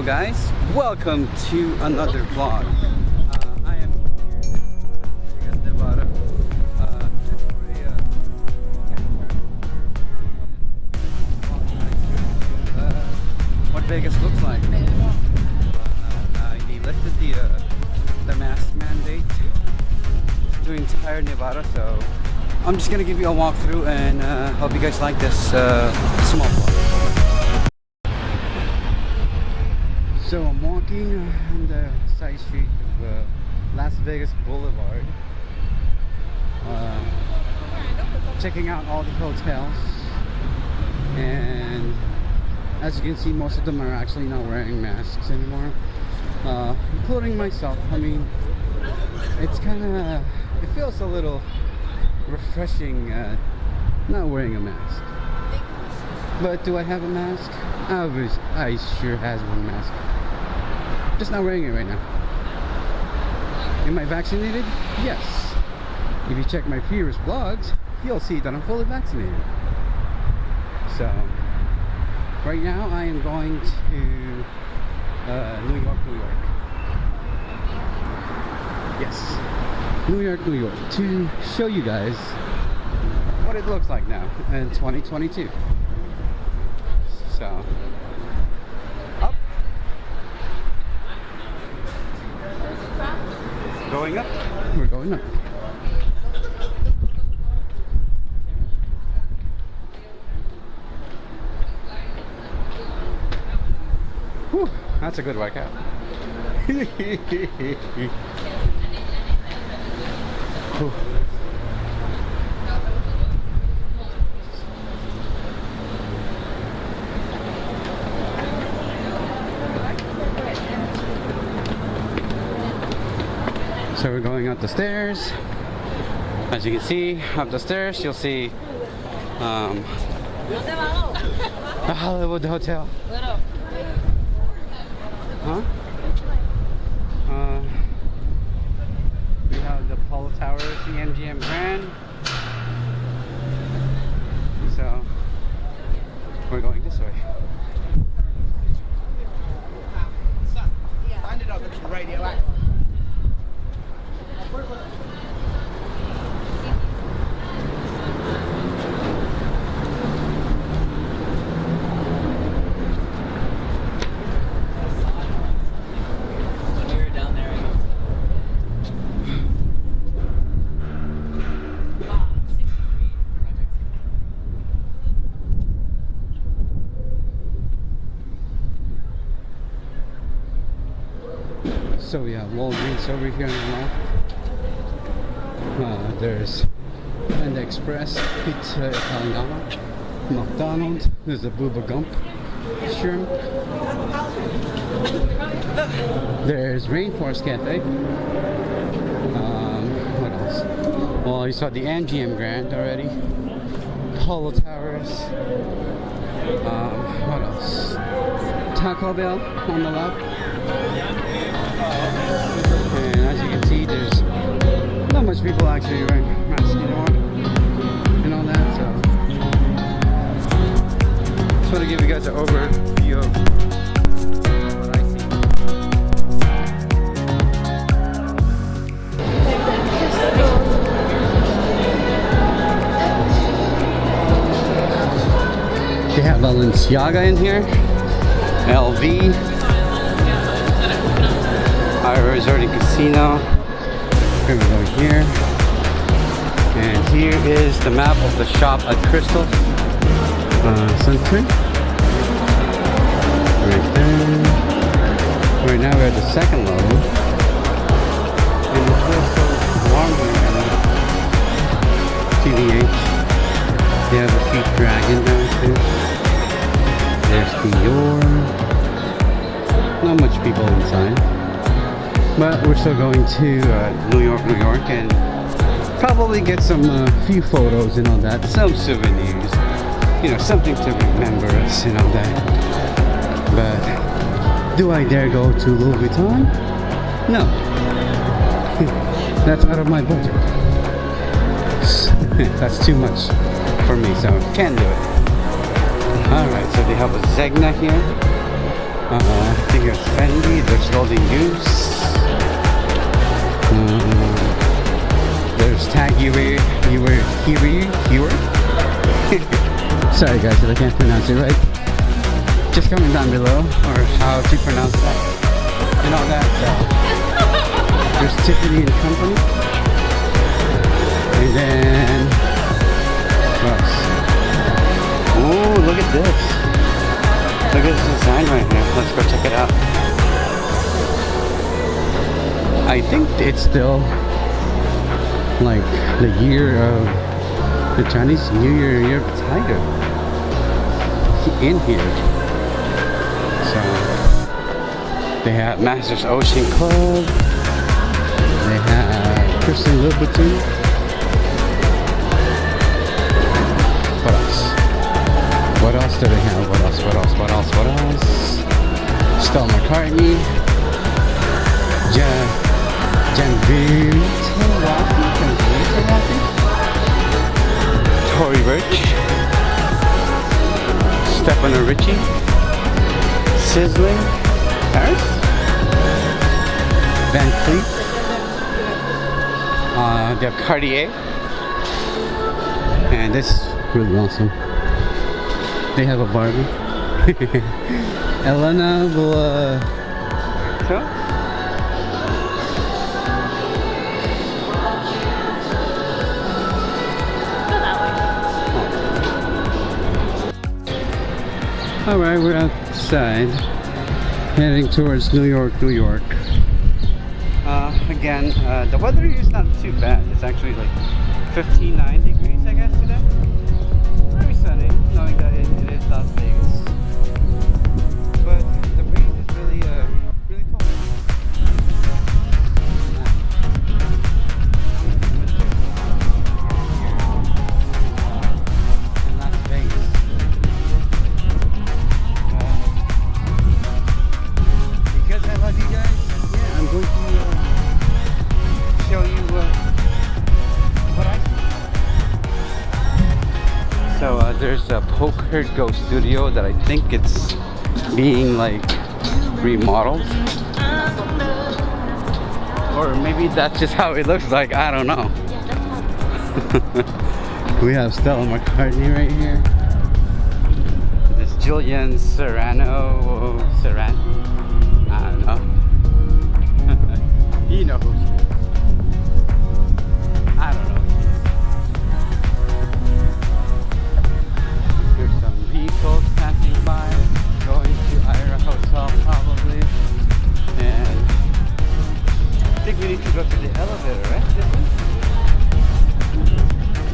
guys, welcome to another vlog. I am here in Nevada. What Vegas looks like. They lifted the mask mandate to entire Nevada, so I'm just gonna give you a walkthrough and hope you guys like this small vlog. So I'm walking on the side street of Las Vegas Boulevard, checking out all the hotels, and as you can see, most of them are actually not wearing masks anymore, including myself. I mean, it's kind of, it feels a little refreshing not wearing a mask. But do I have a mask? I sure has one mask. Just not wearing it right now. Am I vaccinated? Yes. If you check my previous vlogs, you'll see that I'm fully vaccinated. So right now I am going to New York. Yes, New York, to show you guys what it looks like now in 2022. So up, going up, we're going up. Whew, that's a good workout. So we're going up the stairs. As you can see, up the stairs, you'll see the Hollywood Hotel. Huh? We have the Polo Towers, the MGM Grand. So we're going this way. I ended up at the radioactive. So we have Walgreens over here on the left. There's Panda Express, Pizza Italiana, McDonald's. There's a Booba Gump shrimp. There's Rainforest Cafe. What else? Well, you saw the MGM Grand already. Polo Towers. What else? Taco Bell on the left. And as you can see, there's not much people actually wearing masks anymore and all that, so just want to give you guys an overview of what I see. They have Balenciaga in here, LV, Aria Resort and Casino. Here we go here. And here is the map of the shop at Crystal Center. Right there. Right now we're at the second level. And it feels so warm here at TVH. They have a cute dragon down too. There's Dior. Not much people inside. But we're still going to New York, and probably get some few photos and all that, some souvenirs, you know, something to remember us and all that. But do I dare go to Louis Vuitton? No. That's out of my budget. That's too much for me, so can't do it. Alright, so they have a Zegna here. I think it's Fendi. There's Golden Goose. There's Tag Heuer. Sorry guys if I can't pronounce it right. Just comment down below or how to pronounce that and all that. There's Tiffany and Company. And then what else? Oh, look at this. Look at this design right here. Let's go check it out. I think it's still like the year of the Chinese New Year, year of the tiger in here. So they have Masters Ocean Club. They have Christian Louboutin. What else? What else do they have? What else? Stella McCartney. Tory Burch. Stefano Ricci. Sizzling. Paris. Van Cleef. They have Cartier. And this is really awesome. They have a Barbie. Elena will Alright, we're outside heading towards New York. Again, the weather here is not too bad. It's actually like 59 degrees I guess today. Very sunny, knowing that it is Las Vegas. But the breeze is really cold. In Las Vegas. Because I love you guys, yeah, I'm going to show you what I see. So there's a Poker Go studio that I think it's being like remodeled, or maybe that's just how it looks like. I don't know. We have Stella McCartney right here. This Julian Serrano. I don't know. He knows. I don't know. There's some vehicles passing by, going to Aria Hotel probably. And I think we need to go to the elevator, right?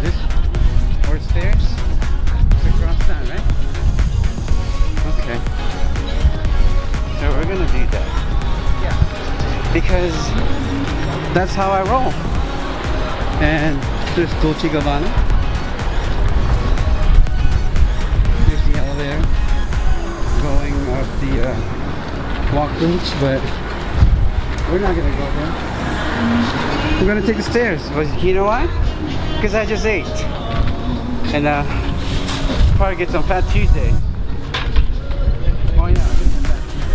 This or stairs? It's across that, right? Okay. So we're gonna do that. Yeah. Because that's how I roll. And there's Dolce & Gabbana. Here's the elevator going up the walk bridge, but we're not gonna go there. We're gonna take the stairs. But you know why? Because I just ate. And probably get some Fat Tuesday. Oh yeah, I'll get some Fat Tuesday.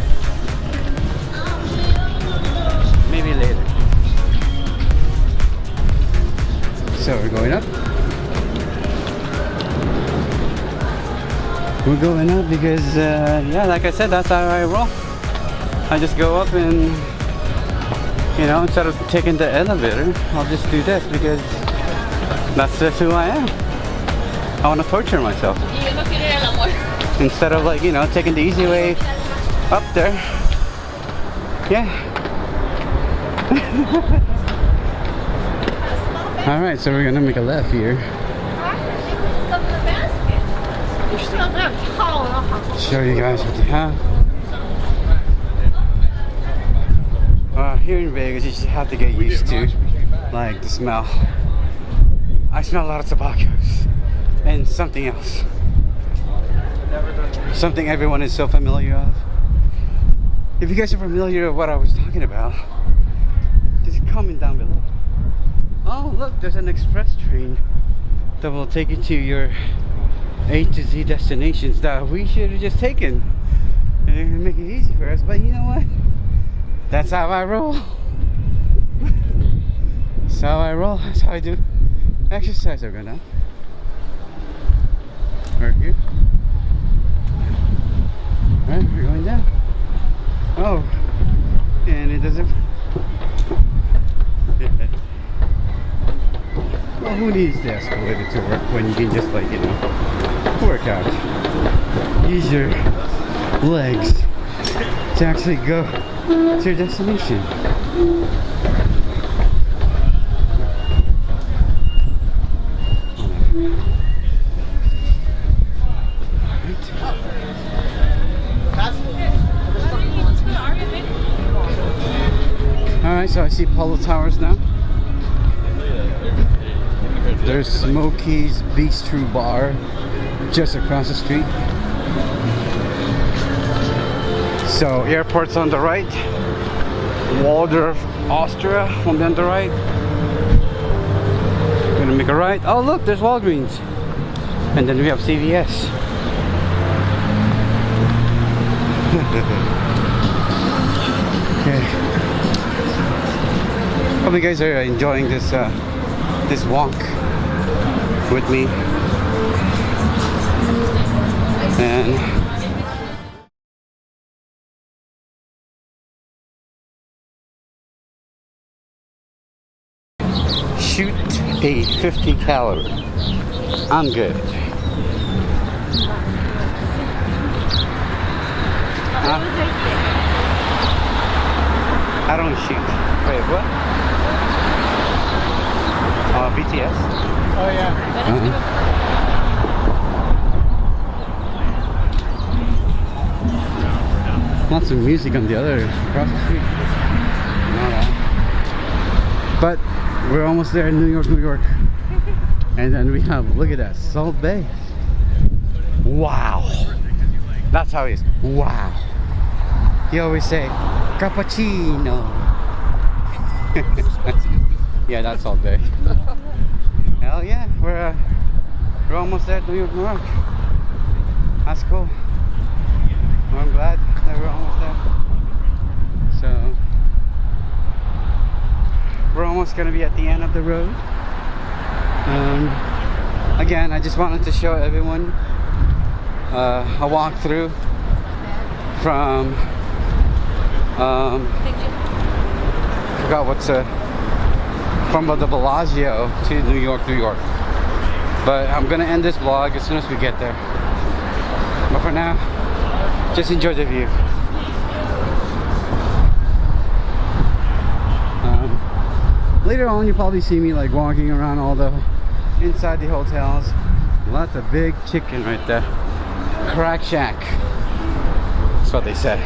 Maybe later. So we're going up. We're going up because, yeah, like I said, that's how I roll. I just go up and, you know, instead of taking the elevator, I'll just do this because that's just who I am. I want to torture myself. Instead of, like, you know, taking the easy way up there. Yeah. Alright, so we're gonna make a left here. Show you guys what they have. Here in Vegas, you just have to get used to, like, the smell. I smell a lot of tobaccos and something else. Something everyone is so familiar of. If you guys are familiar with what I was talking about, just comment down below. Oh, look, there's an express train that will take you to your A to Z destinations that we should have just taken. They're gonna make it easy for us, but you know what? That's how I roll. That's how I roll. That's how I do exercise. We're gonna work here. Alright, we're going down. Oh, and it doesn't. Well, who needs the escalator to work when you can just, like, you know, work out? Use your legs to actually go to your destination. Alright, so I see Polo Towers now. There's Smokey's Bistro Bar just across the street. So airport's on the right. Waldorf, Austria on the right. We're gonna make a right. Oh look, there's Walgreens. And then we have CVS. Okay. Hope you guys are enjoying this this walk with me. And shoot a 50 calorie. I'm good. I don't shoot. Wait, what? BTS. Oh yeah. Lots of music on the other across the street. But we're almost there in New York, New York. And then we have, look at that, Salt Bay. Wow. That's how he is. Wow. He always say, cappuccino. Yeah, that's Salt Bay. Hell yeah, we're almost there at New York, New York. That's cool. Well, I'm glad that we're almost there. So we're almost gonna be at the end of the road. Again, I just wanted to show everyone a walkthrough from forgot what's from the Ballagio to New York, New York. But I'm gonna end this vlog as soon as we get there. But for now, just enjoy the view. Later on, you'll probably see me like walking around all the inside the hotels. Lots of big chicken right there. Crack Shack. That's what they say.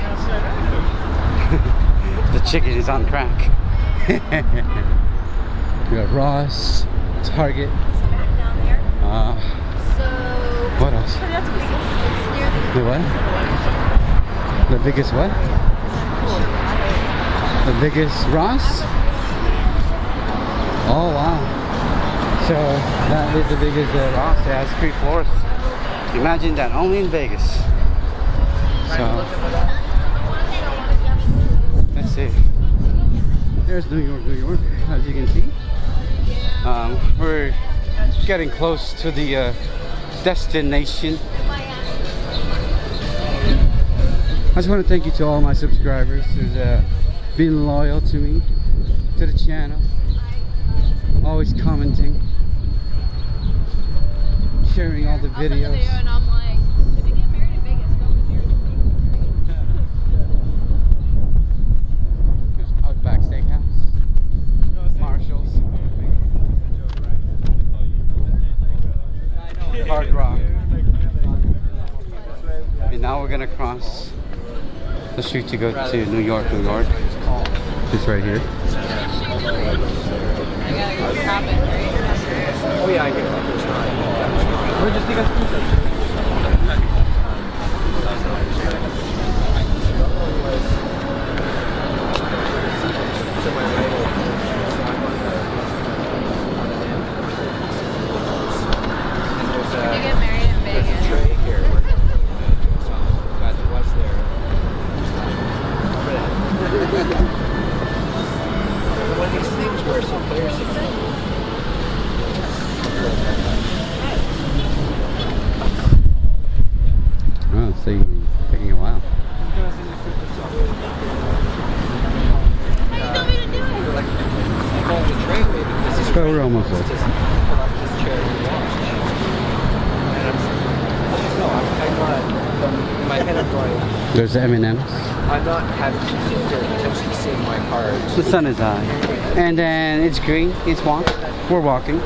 The chicken is on crack. We got Ross, Target. What else? The what? The biggest what? The biggest Ross? Oh wow. So that is the biggest Ross. It has 3 floors. Imagine that, only in Vegas. So let's see. There's New York, New York, as you can see. We're getting close to the destination. I just want to thank you to all my subscribers who's been loyal to me, to the channel, always commenting, sharing all the videos. There's Outback Steakhouse, Marshalls, Hard Rock, and now we're gonna cross the street to go to New York, New York. It's right here. Oh yeah, I get it. We're just because Did you get married in Vegas? Trey here. Guys, it was there. Oh, so you're taking a while. So we're almost there. In my head I'm going, There's the M&M's. I'm not having potentially seeing my cards. The sun is high. And then it's green. It's walk. We're walking.